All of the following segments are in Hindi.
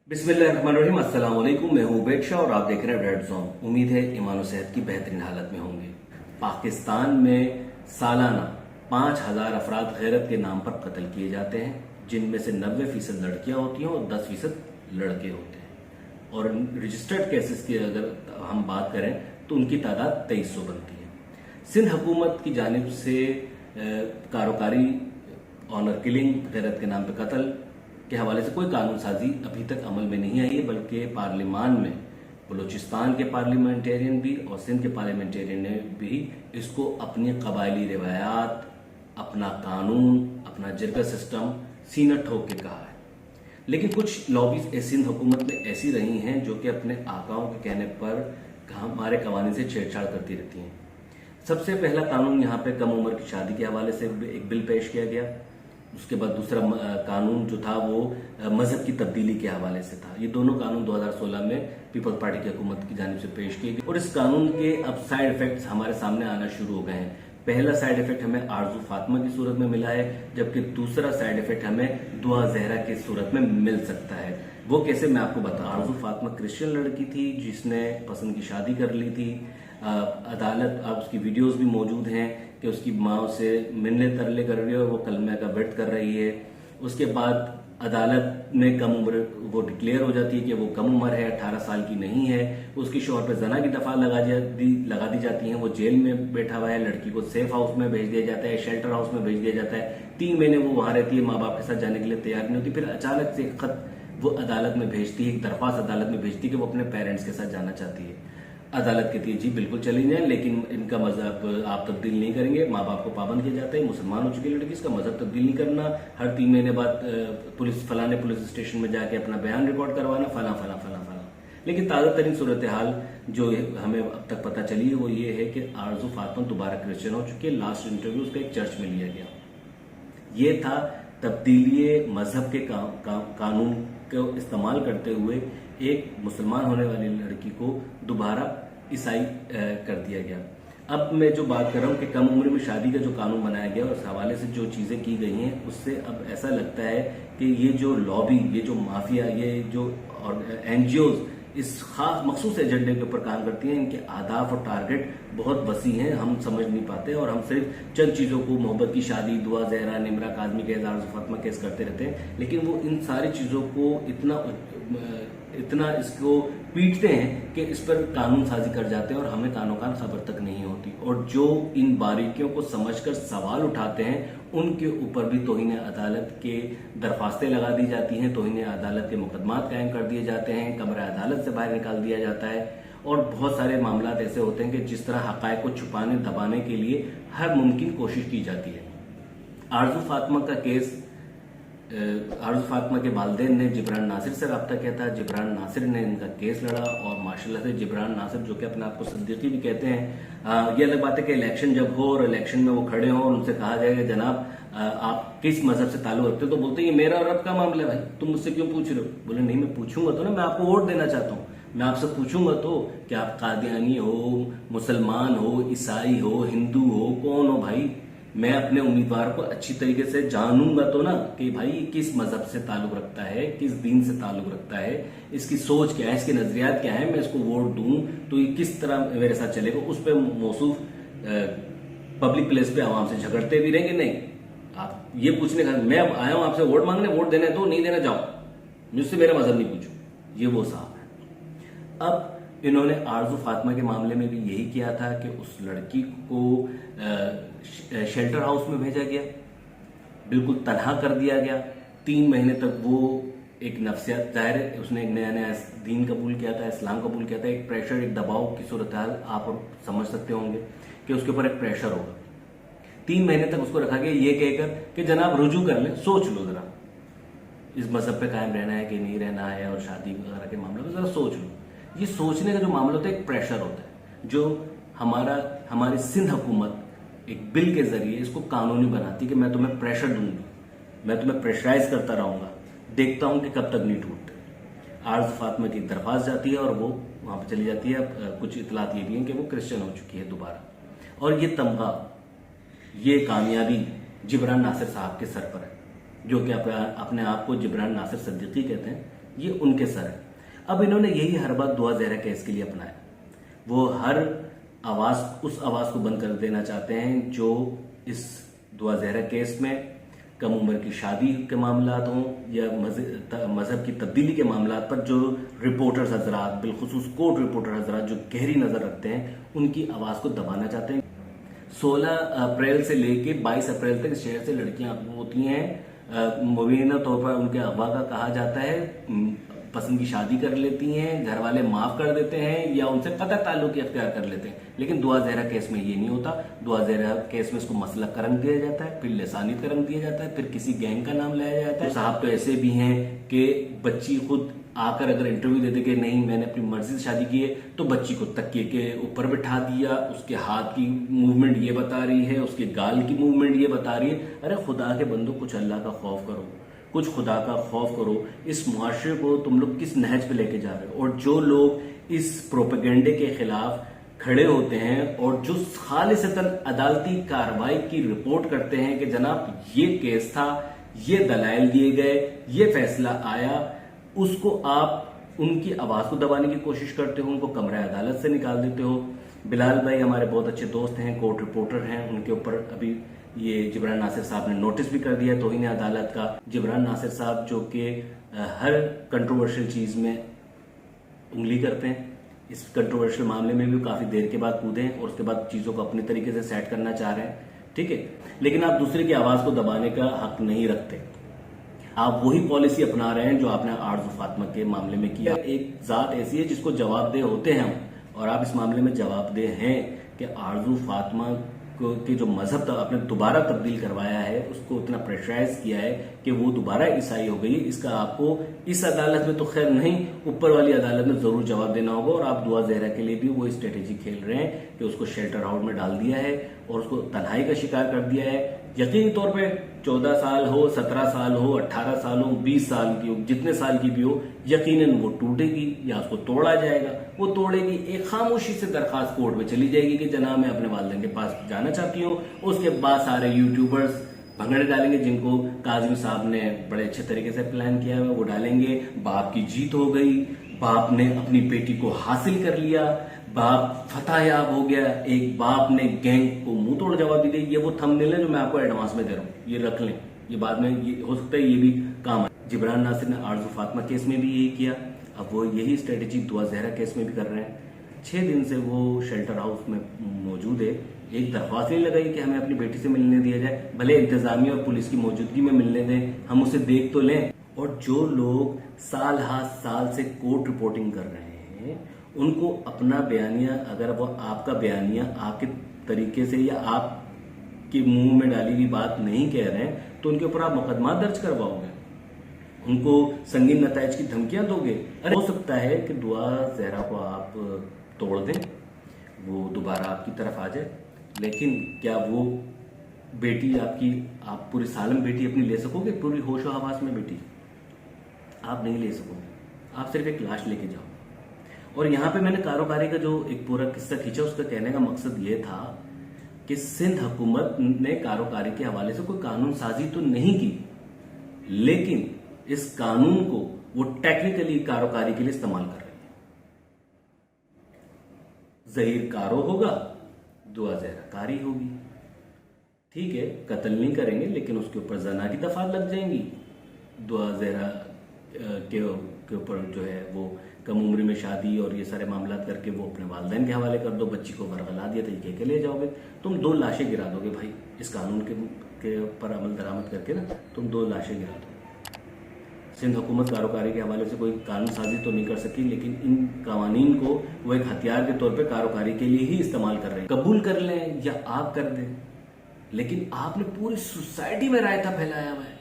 बिस्मिल्लाहिर्रहमानिर्रहीम। अस्सलाम वालेकुम। मैं हूं उबैद शाह और आप देख रहे हैं रेड जोन। उम्मीद है ईमान और सेहत की बेहतरीन हालत में होंगे। पाकिस्तान में सालाना 5,000 अफराद गैरत के नाम पर कत्ल किए जाते हैं, जिनमें से 90% लड़कियां होती हैं और 10% लड़के होते हैं। और रजिस्टर्ड केसेस की अगर हम बात करें तो उनकी तादाद 2300 बनती है। सिंध हुकूमत की जानिब से कारोकारी ऑनर किलिंग, गैरत के नाम पर कत्ल के हवाले से कोई कानून साजी अभी तक अमल में नहीं आई है, बल्कि पार्लियामान में बलूचिस्तान के पार्लियामेंटेरियन भी और सिंध के पार्लियामेंटेरियन ने भी इसको अपनी कबायली रिवायात, अपना कानून, अपना जरगा सिस्टम सीना ठोक के कहा है। लेकिन कुछ लॉबीज सिंध हुकूमत में ऐसी रही हैं जो कि अपने आकाओं के कहने पर हमारे कवानीन से छेड़छाड़ करती रहती हैं। सबसे पहला कानून यहाँ पे कम उम्र की शादी के हवाले से एक बिल पेश किया गया। उसके बाद दूसरा कानून जो था वो मजहब की तब्दीली के हवाले से था। ये दोनों कानून 2016 में पीपल्स पार्टी की हुकूमत की जानिब से पेश किए गए और इस कानून के अब साइड इफेक्ट्स हमारे सामने आना शुरू हो गए हैं। पहला साइड इफेक्ट हमें आरजू फातिमा की सूरत में मिला है, जबकि दूसरा साइड इफेक्ट हमें दुआ जहरा की सूरत में मिल सकता है। वो कैसे, मैं आपको बताऊं। आरजू फातिमा क्रिश्चियन लड़की थी जिसने पसंद की शादी कर ली थी। अदालत, अब उसकी वीडियोस भी मौजूद हैं कि उसकी माँ से मिलने तरले कर रही है और वो कलमे का व्रत कर रही है। उसके बाद अदालत में कम उम्र वो डिक्लेयर हो जाती है कि वो कम उम्र है, 18 साल की नहीं है। उसकी शौहर पे जना की दफा लगा दी जाती है। वो जेल में बैठा हुआ है। लड़की को सेफ हाउस में भेज दिया जाता है, शेल्टर हाउस में भेज दिया जाता है। 3 महीने वो वहां रहती है, माँ बाप के साथ जाने के लिए तैयार नहीं होती। फिर अचानक से एक खत वो अदालत में भेजती है, एक दरख्वास्त अदालत में भेजती है कि वो अपने पेरेंट्स के साथ जाना चाहती है। अदालत कहती है जी बिल्कुल चली जाए, लेकिन इनका मजहब आप तब्दील नहीं करेंगे। माँ बाप को पाबंद किया जाता है। मुसलमान हो चुकी लड़की, इसका मजहब तब्दील नहीं करना। हर 3 महीने बाद फलाने पुलिस स्टेशन में जाके अपना बयान रिकॉर्ड करवाना, फला फला फला फला। लेकिन ताज़ा तरीन सूरत हाल जो हमें अब तक पता चली है वो ये है कि आरजू फातिमा दोबारा क्रिश्चियन हो चुकी है। लास्ट इंटरव्यू उसका एक चर्च में लिया गया। ये था तब्दीली मजहब के कानून को इस्तेमाल करते हुए एक मुसलमान होने वाली लड़की को दोबारा ईसाई कर दिया गया। अब मैं जो बात कर रहा हूँ कि कम उम्र में शादी का जो कानून बनाया गया और उस हवाले से जो चीजें की गई हैं, उससे अब ऐसा लगता है कि ये जो लॉबी, ये जो माफिया, ये जो एनजीओज इस खास मखसूस एजेंडे के ऊपर काम करती हैं, इनके आदाफ और टारगेट बहुत वसी हैं, हम समझ नहीं पाते और हम सिर्फ चंद चीजों को, मोहब्बत की शादी, दुआ जहरा, निमरा काजमी केस, आरजू फातिमा केस करते रहते हैं। लेकिन वो इन सारी चीजों को इतना इसको पीटते हैं कि इस पर कानून साजी कर जाते हैं और हमें कानों कान खबर तक नहीं होती। और जो इन बारीकियों को समझकर सवाल उठाते हैं उनके ऊपर भी तौहीन अदालत के दरखास्तें लगा दी जाती हैं, तौहीन अदालत के मुकदमात कायम कर दिए जाते हैं, कमरा अदालत से बाहर निकाल दिया जाता है। और बहुत सारे मामला ऐसे होते हैं कि जिस तरह हकायक को छुपाने दबाने के लिए हर मुमकिन कोशिश की जाती है। आरजू फातिमा का केस, आरजू फातिमा के वालिदैन ने जिब्रान नासिर से रब्ता किया था। जिब्रान नासिर ने इनका केस लड़ा और माशाल्लाह से जिब्रान नासिर, जो कि अपने आप को सिद्दीकी भी कहते हैं, ये अलग बात है कि इलेक्शन जब हो और इलेक्शन में वो खड़े हों और उनसे कहा जाएगा जनाब आप किस मजहब से ताल्लुक रखते हो, तो बोलते हैं ये मेरा और रब का मामला है भाई, तुम मुझसे क्यों पूछ रहे हो। बोले नहीं, मैं पूछूंगा तो ना, मैं आपको वोट देना चाहता हूँ, मैं आपसे पूछूंगा तो कि आप कादियानी हो, मुसलमान हो, ईसाई हो, हिंदू हो, कौन हो भाई। मैं अपने उम्मीदवार को अच्छी तरीके से जानूंगा तो ना कि भाई किस मजहब से ताल्लुक रखता है, किस दीन से ताल्लुक रखता है, इसकी सोच क्या है, इसके नजरियात क्या है, मैं इसको वोट दूं तो ये किस तरह मेरे साथ चलेगा। उस पर मौसूफ पब्लिक प्लेस पे आवाम से झगड़ते भी रहेंगे। नहीं, आप ये पूछने का, मैं अब आया हूं आपसे वोट मांगने, वोट देने दो, नहीं देना जाओ, मुझसे मेरा मजहब नहीं पूछो। ये वो साहब है। अब इन्होंने आरजू फातिमा के मामले में भी यही किया था कि उस लड़की को शेल्टर हाउस में भेजा गया, बिल्कुल तनहा कर दिया गया। 3 महीने तक वो एक नफ्सियात, जाहिर है उसने एक नया नया दीन कबूल किया था, इस्लाम कबूल किया था। एक प्रेशर, एक दबाव की सूरत हाल आप समझ सकते होंगे कि उसके ऊपर एक प्रेशर होगा। 3 महीने तक उसको रखा गया ये कहकर कि जनाब रुजू कर लें, सोच लो जरा इस मजहब पे कायम रहना है कि नहीं रहना है, और शादी वगैरह के मामले में जरा सोच लो। ये सोचने का जो मामला होता है एक प्रेशर होता है, जो हमारी सिंध हुकूमत एक बिल के जरिए इसको कानूनी बनाती है कि मैं तुम्हें प्रेशर दूंगी, मैं तुम्हें प्रेशराइज करता रहूंगा, देखता हूं कि कब तक नहीं टूटते। आरजू फातिमा की दरख्वास्त जाती है और वो वहां पर चली जाती है। कुछ इतलात ये भी है कि वो क्रिश्चियन हो चुकी है दोबारा। और ये तमगा, ये कामयाबी जिब्रान नासिर साहब के सर पर है, जो कि अपने आप को जिब्रान नासिर सिद्दीकी कहते हैं। ये उनके सर है। अब इन्होंने यही हर बात दुआ ज़हरा केस के लिए अपनाया। वो हर उस आवाज को बंद कर देना चाहते हैं जो इस दुआ ज़हरा केस में कम उम्र की शादी के मामलात हों या मजहब की तब्दीली के मामलात पर जो रिपोर्टर्स हजरात, बिलखुसूस कोर्ट रिपोर्टर हजरात जो गहरी नजर रखते हैं, उनकी आवाज को दबाना चाहते हैं। 16 अप्रैल से लेके 22 अप्रैल तक इस शहर से लड़कियां होती हैं, मुबीना तौर पर उनके अगवा का कहा जाता है, पसंद की शादी कर लेती हैं, घर वाले माफ कर देते हैं या उनसे कतई ताल्लुक इख्तियार कर लेते हैं। लेकिन दुआ ज़हरा केस में ये नहीं होता। दुआ ज़हरा केस में इसको मसलक का रंग दिया जाता है, फिर लसानियत का रंग दिया जाता है, फिर किसी गैंग का नाम लाया जाता है। तो साहब तो ऐसे भी हैं कि बच्ची खुद आकर अगर इंटरव्यू दे दे कि नहीं मैंने अपनी मर्जी से शादी की है, तो बच्ची को तकिए के ऊपर बिठा दिया, उसके हाथ की मूवमेंट ये बता रही है, उसके गाल की मूवमेंट ये बता रही है। अरे खुदा के बंदो, कुछ अल्लाह का खौफ करो, कुछ खुदा का खौफ करो। इस मुआशरे को तुम लोग किस नहज पे लेके जा रहे हो? और जो लोग इस प्रोपेगेंडे के खिलाफ खड़े होते हैं और जो खालिसतन अदालती कार्रवाई की रिपोर्ट करते हैं कि जनाब ये केस था, ये दलाइल दिए गए, ये फैसला आया, उसको आप उनकी आवाज को दबाने की कोशिश करते हो, उनको कमरे अदालत से निकाल देते हो। बिलाल भाई हमारे बहुत अच्छे दोस्त हैं, कोर्ट रिपोर्टर हैं, उनके ऊपर अभी ये जिब्रान नासिर साहब ने नोटिस भी कर दिया तौहीन अदालत का। जिब्रान नासिर साहब जो कि हर कंट्रोवर्शियल चीज में उंगली करते हैं, इस कंट्रोवर्शियल मामले में भी काफी देर के बाद कूदे और उसके बाद चीजों को अपने तरीके से सेट करना चाह रहे हैं, ठीक है। लेकिन आप दूसरे की आवाज को दबाने का हक नहीं रखते। आप वही पॉलिसी अपना रहे हैं जो आपने आरजू फातिमा के मामले में किया। एक जात ऐसी है जिसको जवाबदेह होते हैं हम, और आप इस मामले में जवाबदेह हैं कि आरजू फातिमा के जो मजहब आपने दोबारा तब्दील करवाया है, उसको इतना प्रेशराइज किया है कि वो दोबारा ईसाई हो गई। इसका आपको इस अदालत में तो खैर नहीं, ऊपर वाली अदालत में जरूर जवाब देना होगा। और आप दुआ ज़हरा के लिए भी वो स्ट्रेटेजी खेल रहे हैं कि उसको शेल्टर हाउस में डाल दिया है और उसको तन्हाई का शिकार कर दिया है। यकीनी तौर पे 14 साल हो, 17 साल हो, 18 साल हो, 20 साल की हो, जितने साल की भी हो, यकीनन वो टूटेगी या उसको तोड़ा जाएगा। वो तोड़ेगी, एक खामोशी से दरखास्त कोर्ट में चली जाएगी कि जनाब मैं अपने वालिदैन के पास जाना चाहती हूँ। उसके बाद सारे यूट्यूबर्स भंगड़े डालेंगे जिनको काजमी साहब ने बड़े अच्छे तरीके से प्लान किया है, वो डालेंगे बाप की जीत हो गई, बाप ने अपनी बेटी को हासिल कर लिया, बाप फतेहयाब हो गया, एक बाप ने गैंग को मुंह तोड़ जवाब दी। ये वो थंबनेल है जो मैं आपको एडवांस में दे रहा हूँ, ये रख लें, ये बाद में ये हो सकता है ये भी काम है। जिब्रान नासिर ने आरजू फातिमा केस में भी यही किया, अब वो यही स्ट्रेटेजी दुआ ज़हरा केस में भी कर रहे हैं। 6 दिन से वो शेल्टर हाउस में मौजूद है, एक दरख्वास्त नहीं लगाई कि हमें अपनी बेटी से मिलने दिया जाए, भले इंतजामिया और पुलिस की मौजूदगी में मिलने दें, हम उसे देख तो लें। और जो लोग साल हाथ साल से कोर्ट रिपोर्टिंग कर रहे हैं, उनको अपना बयानिया, अगर वो आपका बयानिया आपके तरीके से या आपके मुंह में डाली हुई बात नहीं कह रहे हैं, तो उनके ऊपर आप मुकदमा दर्ज करवाओगे, उनको संगीन नताइज की धमकियां दोगे। अरे हो सकता है कि दुआ ज़हरा को आप तोड़ दें, वो दोबारा आपकी तरफ आ जाए, लेकिन क्या वो बेटी आपकी, आप पूरी सालम बेटी अपनी ले सकोगे? पूरी होशो हवास में बेटी आप नहीं ले सकोगे, आप सिर्फ एक लाश लेके जाओ। और यहाँ पे मैंने कारोबारी का जो एक पूरा किस्सा खींचा, उसका कहने का मकसद ये था कि सिंध हुकूमत ने कारोबारी के हवाले से कोई कानून साजी तो नहीं की, लेकिन इस कानून को वो टेक्निकली कारोबारी के लिए इस्तेमाल कर रहे हैं। ज़हीर कारो होगा, दुआ ज़हरा कारी होगी, ठीक है, कत्ल नहीं करेंगे लेकिन उसके ऊपर जना की दफात लग जाएंगी। दुआ ज़हरा के ऊपर जो है वो कम उम्र में शादी और ये सारे मामला करके वो अपने वालिदैन के हवाले कर दो, बच्ची को वरगला दिया तरीके के ले जाओगे, तुम 2 लाशें गिरा दोगे भाई। इस कानून के ऊपर अमल दरामद करके ना तुम 2 लाशें गिरा दो। सिंध हुकूमत कारोबारी के हवाले से कोई कानून साजी तो नहीं कर सकी, लेकिन इन कवानीन को वो एक हथियार के तौर पे कारोबारी के लिए ही इस्तेमाल कर रहे हैं। कबूल कर लें या आप कर दें, लेकिन आपने पूरी सोसाइटी में रायता फैलाया हुआ है।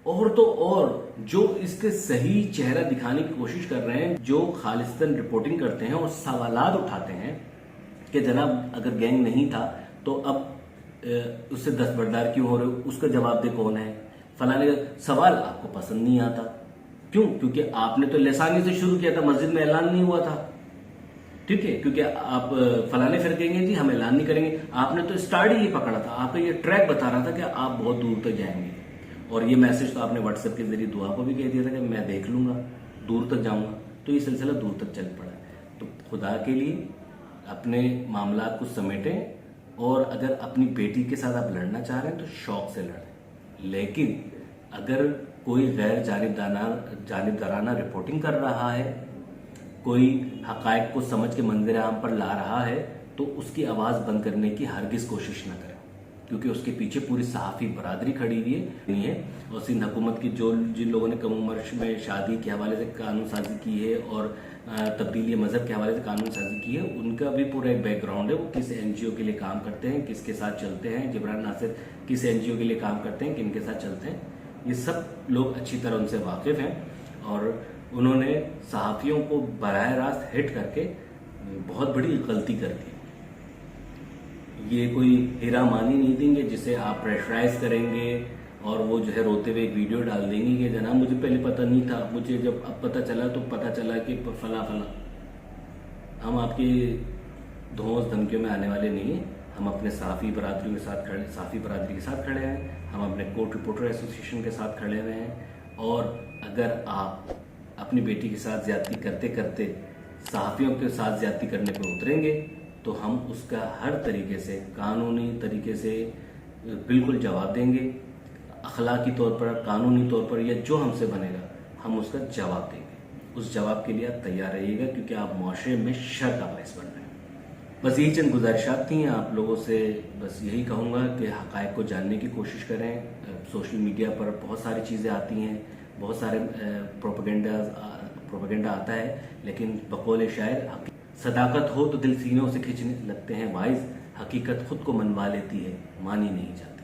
और तो और जो इसके सही चेहरा दिखाने की कोशिश कर रहे हैं, जो खालिस्तान रिपोर्टिंग करते हैं और सवालात उठाते हैं कि जनाब अगर गैंग नहीं था तो अब उससे दस्तबरदार क्यों हो रहे हो, उसका जवाब दे कौन है, फलाने का सवाल आपको पसंद नहीं आता। क्यों? क्योंकि आपने तो लसानी से शुरू किया था, मस्जिद में ऐलान नहीं हुआ था, ठीक है, क्योंकि आप फलाने फिर कहेंगे जी हम ऐलान नहीं करेंगे। आपने तो स्टार्ट ही ये पकड़ा था, आपका ये ट्रैक बता रहा था कि आप बहुत दूर तक जाएंगे। और ये मैसेज तो आपने व्हाट्सएप के जरिए दुआ को भी कह दिया था कि मैं देख लूंगा, दूर तक जाऊंगा, तो ये सिलसिला दूर तक चल पड़ा है। तो खुदा के लिए अपने मामला को समेटें और अगर अपनी बेटी के साथ आप लड़ना चाह रहे हैं तो शौक से लड़ें, लेकिन अगर कोई गैर जानिबदाराना रिपोर्टिंग कर रहा है, कोई हकायक को समझ के मंजर आम पर ला रहा है, तो उसकी आवाज़ बंद करने की हरगिज कोशिश न करें, क्योंकि उसके पीछे पूरी सहाफ़ी बरादरी खड़ी हुई है। और सिंध हुकूमत की जिन लोगों ने कम उम्र में शादी के हवाले से कानून साजी की है और तब्दीली मजहब के हवाले से कानून साजी की है, उनका भी पूरा एक बैकग्राउंड है। वो किस एनजीओ के लिए काम करते हैं, किसके साथ चलते हैं, जिब्रान नासिर किस एनजीओ के लिए काम करते हैं, किन के साथ चलते हैं, ये सब लोग अच्छी तरह उनसे वाकिफ हैं। और उन्होंने सहाफ़ियों को बराह रास्त हिट करके बहुत बड़ी गलती कर दी। ये कोई हीरा मानी नहीं देंगे जिसे आप प्रेशराइज करेंगे और वो जो है रोते हुए एक वीडियो डाल देंगे कि जनाब मुझे पहले पता नहीं था, मुझे जब अब पता चला तो पता चला कि फला फला। हम आपकी धौंस धमकियों में आने वाले नहीं हैं। हम अपने साफ़ी बरादरी के साथ खड़े हैं, हम अपने कोर्ट रिपोर्टर एसोसिएशन के साथ खड़े हुए हैं। और अगर आप अपनी बेटी के साथ ज्यादती करते करते सहाफ़ियों के साथ ज्यादती करने पर उतरेंगे तो हम उसका हर तरीके से, कानूनी तरीके से बिल्कुल जवाब देंगे। अखलाकी तौर पर, कानूनी तौर पर, या जो हमसे बनेगा हम उसका जवाब देंगे। उस जवाब के लिए आप तैयार रहिएगा, क्योंकि आप मुआशरे में शर का बायस बन रहे हैं। बस यही चंद गुजारिशात थी आप लोगों से। बस यही कहूँगा कि हक़ाइक़ को जानने की कोशिश करें। सोशल मीडिया पर बहुत सारी चीज़ें आती हैं, बहुत सारे प्रोपेगेंडा आता है, लेकिन बकौल शायर सदाकत हो तो दिल सीनों से खींचने लगते हैं वाइज, हकीकत खुद को मनवा लेती है, मानी नहीं जाती।